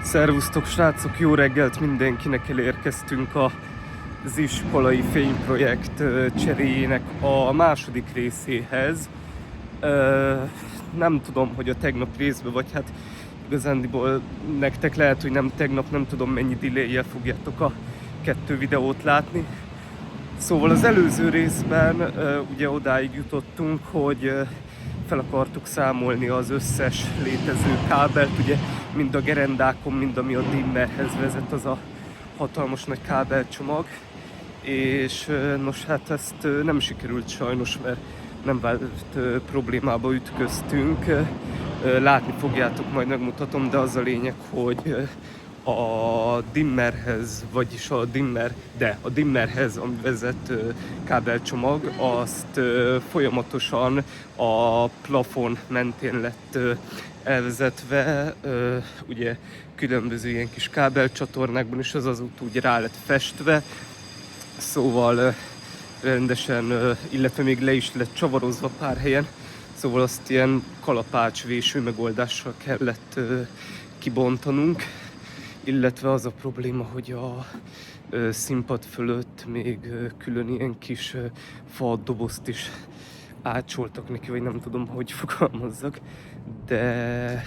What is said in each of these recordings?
Szervusztok srácok, jó reggelt mindenkinek, elérkeztünk az iskolai fényprojekt cseréjének a második részéhez. Nem tudom, hogy a tegnap részben, vagy hát igazándiból nektek lehet, hogy nem tegnap, nem tudom mennyi delay-jel fogjátok a 2 videót látni. Szóval az előző részben ugye odáig jutottunk, hogy fel akartuk számolni az összes létező kábelt, ugye mind a gerendákon, mind ami a dimmerhez vezet, az a hatalmas nagy kábelcsomag. És nos, hát ezt nem sikerült sajnos, mert nem vált problémába ütköztünk. Látni fogjátok, majd megmutatom, de az a lényeg, hogy a dimmerhez, vagyis a dimmerhez, ami vezet kábelcsomag, azt folyamatosan a plafon mentén lett elvezetve, ugye különböző ilyen kis kábelcsatornákban, és az azóta úgy rá lett festve, szóval rendesen, illetve még le is lett csavarozva pár helyen, szóval azt ilyen kalapácsvéső megoldással kellett kibontanunk. Illetve az a probléma, hogy a színpad fölött még külön ilyen kis fadobozt is ácsoltak neki, vagy nem tudom, hogy fogalmazzak, de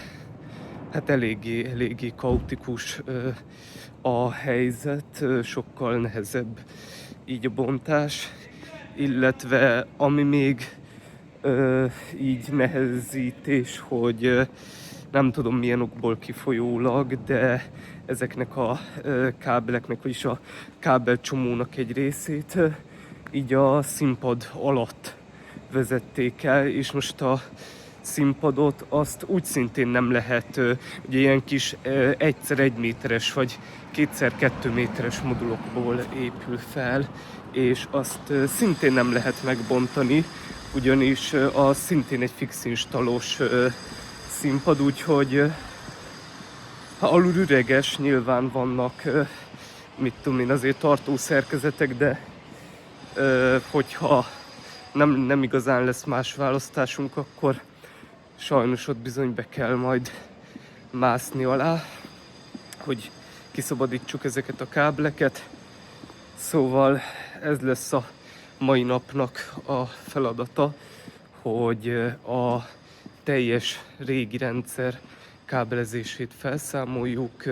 hát eléggé kaotikus a helyzet, sokkal nehezebb így a bontás, illetve ami még így nehezítés, hogy nem tudom milyen okból kifolyólag, de ezeknek a kábeleknek, vagyis a kábelcsomónak egy részét így a színpad alatt vezették el, és most a színpadot azt úgy szintén nem lehet, ugye ilyen kis 1x1 méteres vagy 2x2 méteres modulokból épül fel, és azt szintén nem lehet megbontani, ugyanis az szintén egy fix installós színpad, úgyhogy ha alul üreges, nyilván vannak, mit tudom én, azért tartó szerkezetek, de hogyha nem igazán lesz más választásunk, akkor sajnos ott bizony be kell majd mászni alá, hogy kiszabadítsuk ezeket a kábleket. Szóval ez lesz a mai napnak a feladata, hogy a teljes régi rendszer kábelezését felszámoljuk,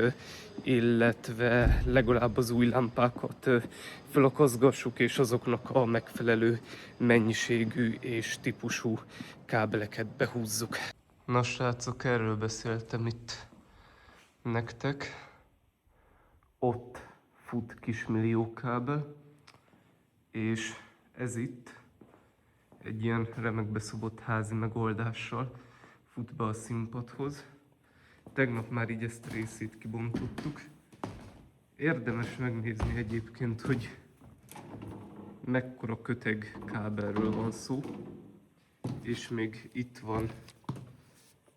illetve legalább az új lámpákat felakaszgassuk, és azoknak a megfelelő mennyiségű és típusú kábeleket behúzzuk. Na srácok, erről beszéltem itt nektek. Ott fut kismillió kábel, és ez itt egy ilyen remekbe szobott házi megoldással fut be a színpadhoz. Tegnap már így ezt a részét kibontottuk. Érdemes megnézni egyébként, hogy mekkora köteg kábelről van szó. És még itt van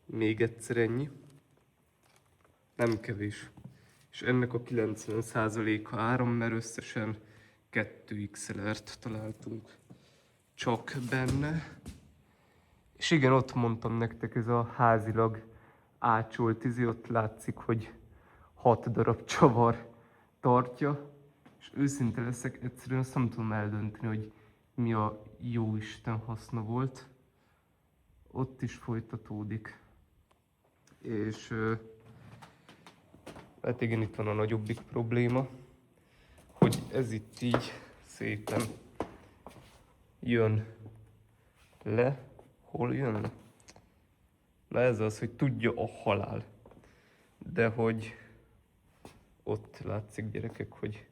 még egyszer ennyi. Nem kevés. És ennek a 90%-a áram, mert összesen 2 XLR-t találtunk csak benne. És igen, ott mondtam nektek, ez a házilag ácsolt ott látszik, hogy 6 darab csavar tartja. És őszinte leszek, egyszerűen azt nem tudom eldönteni, hogy mi a jóisten haszna volt. Ott is folytatódik. És hát igen, itt van a nagyobbik probléma, hogy ez itt így szépen jön le. Hol jön le? Na ez az, hogy tudja a halál. De hogy ott látszik, gyerekek, hogy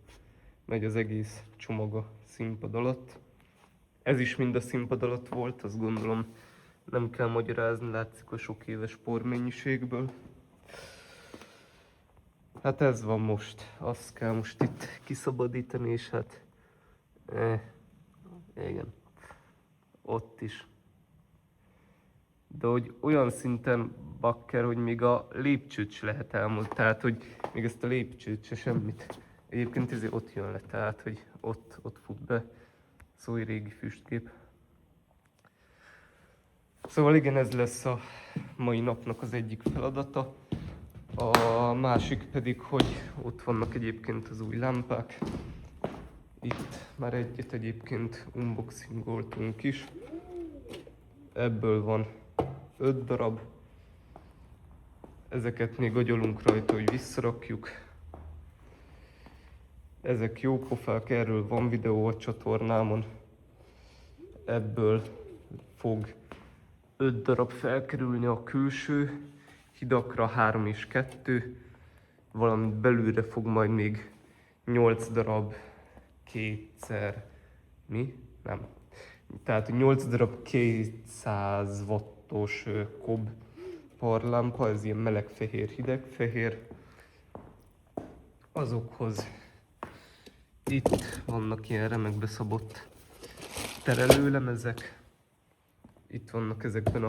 megy az egész csomag a színpad alatt. Ez is mind a színpad alatt volt, azt gondolom nem kell magyarázni, látszik a sok éves pormennyiségből. Hát ez van most, azt kell most itt kiszabadítani, és hát igen, ott is. De hogy olyan szinten bakker, hogy még a lépcsőt se lehet elmondani, tehát hogy még ezt a lépcsőt se semmit. Egyébként ezért ott jön le, tehát hogy ott fut be, szóval régi füstgép. Szóval igen, ez lesz a mai napnak az egyik feladata. A másik pedig, hogy ott vannak egyébként az új lámpák. Itt már egyet egyébként unboxingoltunk is. Ebből van 5 darab. Ezeket még agyalunk rajta, hogy visszarakjuk. Ezek jó pofák, erről van videó a csatornámon. Ebből fog 5 darab felkerülni a külső hidakra, 3 és 2, valamint belülre fog majd még 8 darab kétszer... Mi? Nem. Tehát 8 darab 200 wattos kob parlámpa, ez ilyen melegfehér, hidegfehér. Azokhoz itt vannak ilyen remekbe szabott terelőlemezek. Itt vannak ezekben a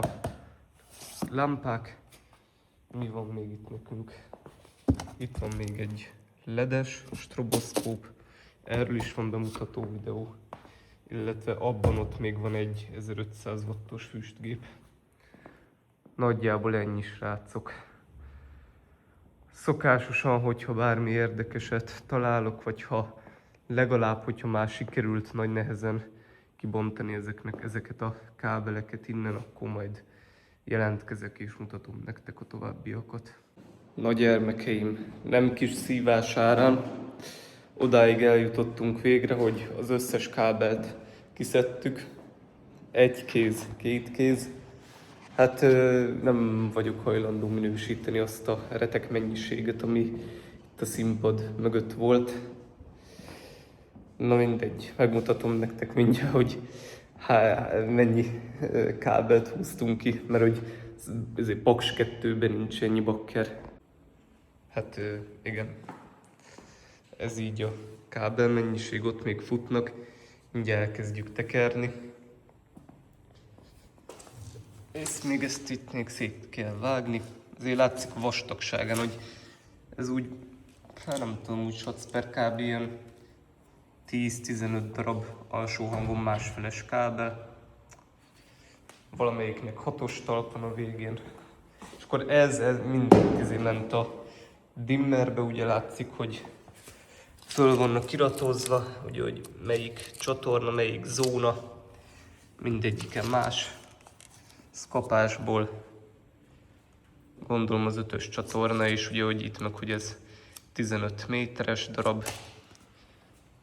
lámpák. Mi van még itt nekünk? Itt van még egy ledes stroboszkóp. Erről is van bemutató videó. Illetve abban ott még van egy 1500 wattos füstgép. Nagyjából ennyi, srácok. Szokásosan, hogyha bármi érdekeset találok, vagy ha legalább, hogyha már sikerült nagy nehezen kibontani ezeket a kábeleket innen, akkor majd jelentkezek és mutatom nektek a továbbiakat. Nagy gyermekeim, nem kis szívás árán odáig eljutottunk végre, hogy az összes kábelt kiszedtük. Egy kéz, 2 kéz. Hát nem vagyok hajlandó minősíteni azt a retek mennyiséget, ami itt a színpad mögött volt. Na mindegy, megmutatom nektek mindjárt, hogy mennyi kábelt húztunk ki, mert hogy ezért Paks 2-ben nincs ennyi bakker. Hát igen, ez így a kábel mennyiség, ott még futnak, mindjárt elkezdjük tekerni. És még ezt itt még szét kell vágni. Azért látszik a vastagságán, hogy ez úgy, hát nem tudom, úgy satsz per kb. Ilyen 10-15 darab alsó hangon másfeles kábel. Valamelyiknek 6-os talp van a végén. És akkor ez mind ment a dimmerbe, ugye látszik, hogy föl vannak iratozva, ugye, hogy melyik csatorna, melyik zóna, mindegyiken más. Szkapásból gondolom az 5-ös csatorna is, ugye, hogy itt meg, hogy ez 15 méteres darab.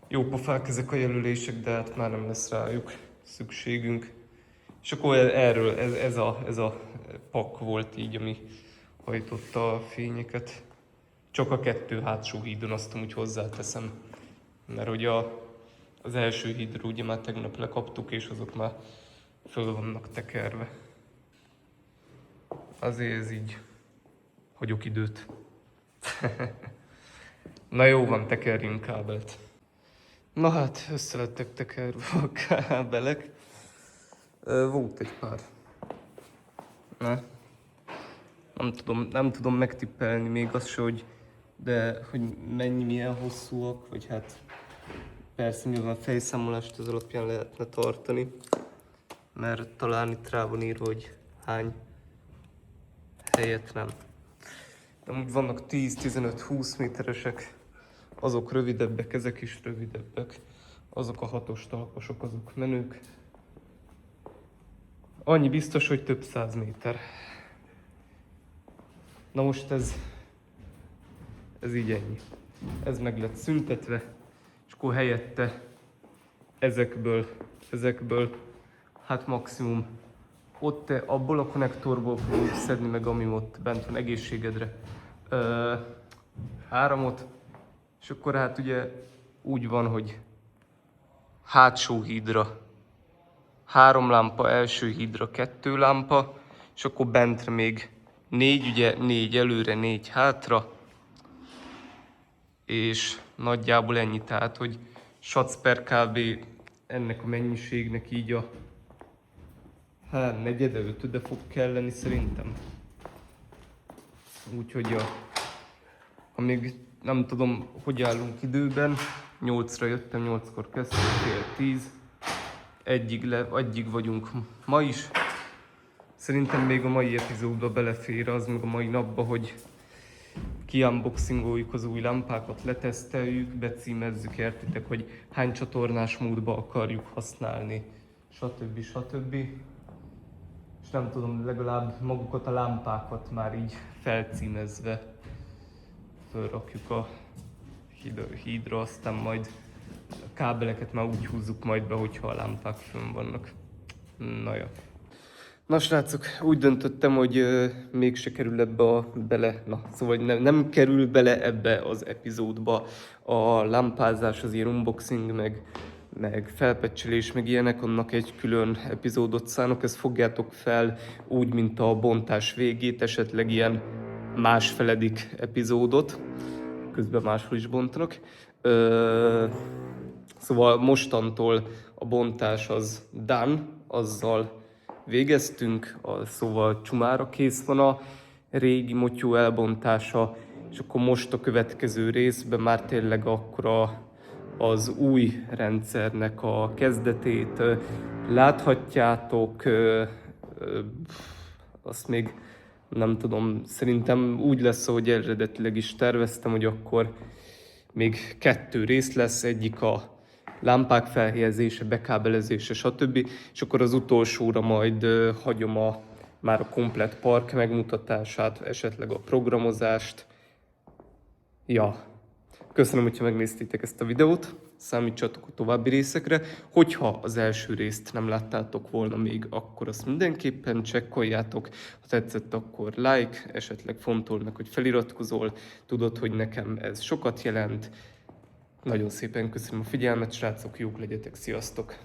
Jó pofák ezek a jelölések, de hát már nem lesz rájuk szükségünk. És akkor erről, ez a pak volt így, ami hajtotta a fényeket. Csak a 2 hátsó hídon, azt amúgy hozzáteszem. Mert ugye az első hídról ugye már tegnap lekaptuk, és azok már föl vannak tekerve. Azért ez így hagyok időt. Na jó van, tekerjünk kábelt. Na hát, össze lettek tekerve a kábelek. Volt egy pár. Nem tudom megtippelni még azt se, hogy milyen hosszúak, vagy hát persze nyilván a fejszámolást az alapján lehetne tartani, mert talán itt rá van írva, hogy hány helyet nem. De úgy vannak 10-15-20 méteresek, azok rövidebbek, ezek is rövidebbek, azok a 6-os talpasok, azok menők. Annyi biztos, hogy több 100 méter. Na most ez így ennyi. Ez meg lett szüntetve, és akkor helyette ezekből, hát maximum ott abból a konnektorból fogunk szedni meg, ami ott bent van, egészségedre, áramot, és akkor hát ugye úgy van, hogy hátsó hídra 3 lámpa, első hídra 2 lámpa, és akkor bentre még 4, ugye 4 előre, 4 hátra, és nagyjából ennyi, tehát hogy satsz per kb. Ennek a mennyiségnek így a negyede, ötöde fog kelleni szerintem. Úgyhogy amíg nem tudom, hogy állunk időben, 8-ra jöttem, 8-kor kezdtem, fél 10, egyig vagyunk ma is. Szerintem még a mai epizódba belefér az, meg a mai napba, hogy kiunboxingoljuk az új lámpákat, leteszteljük, becímezzük, értitek, hogy hány csatornás módba akarjuk használni, stb. Stb. És nem tudom, legalább magukat a lámpákat már így felcímezve fölrakjuk a hídra, aztán majd a kábeleket már úgy húzzuk majd be, hogyha a lámpák fönn vannak. Na ja. Na srácok, úgy döntöttem, hogy mégse kerül szóval nem kerül bele ebbe az epizódba a lámpázás, az ilyen unboxing, meg felpecselés, meg ilyenek, annak egy külön epizódot szánok, ezt fogjátok fel úgy, mint a bontás végét, esetleg ilyen másfeledik epizódot, közben máshol is bontanak. Szóval mostantól a bontás az done, azzal végeztünk, szóval csumára kész van a régi motyó elbontása, és akkor most a következő részben már tényleg akkor az új rendszernek a kezdetét láthatjátok. Azt még nem tudom, szerintem úgy lesz, ahogy eredetileg is terveztem, hogy akkor még 2 rész lesz, egyik a lámpák felhelyezése, bekábelezése, stb. És akkor az utolsóra majd hagyom már a komplett park megmutatását, esetleg a programozást. Ja, köszönöm, hogyha megnéztétek ezt a videót, számítsatok a további részekre. Hogyha az első részt nem láttátok volna még, akkor azt mindenképpen csekkoljátok. Ha tetszett, akkor like, esetleg fontol meg, hogy feliratkozol. Tudod, hogy nekem ez sokat jelent. Nagyon szépen köszönöm a figyelmet, srácok, jók legyetek, sziasztok!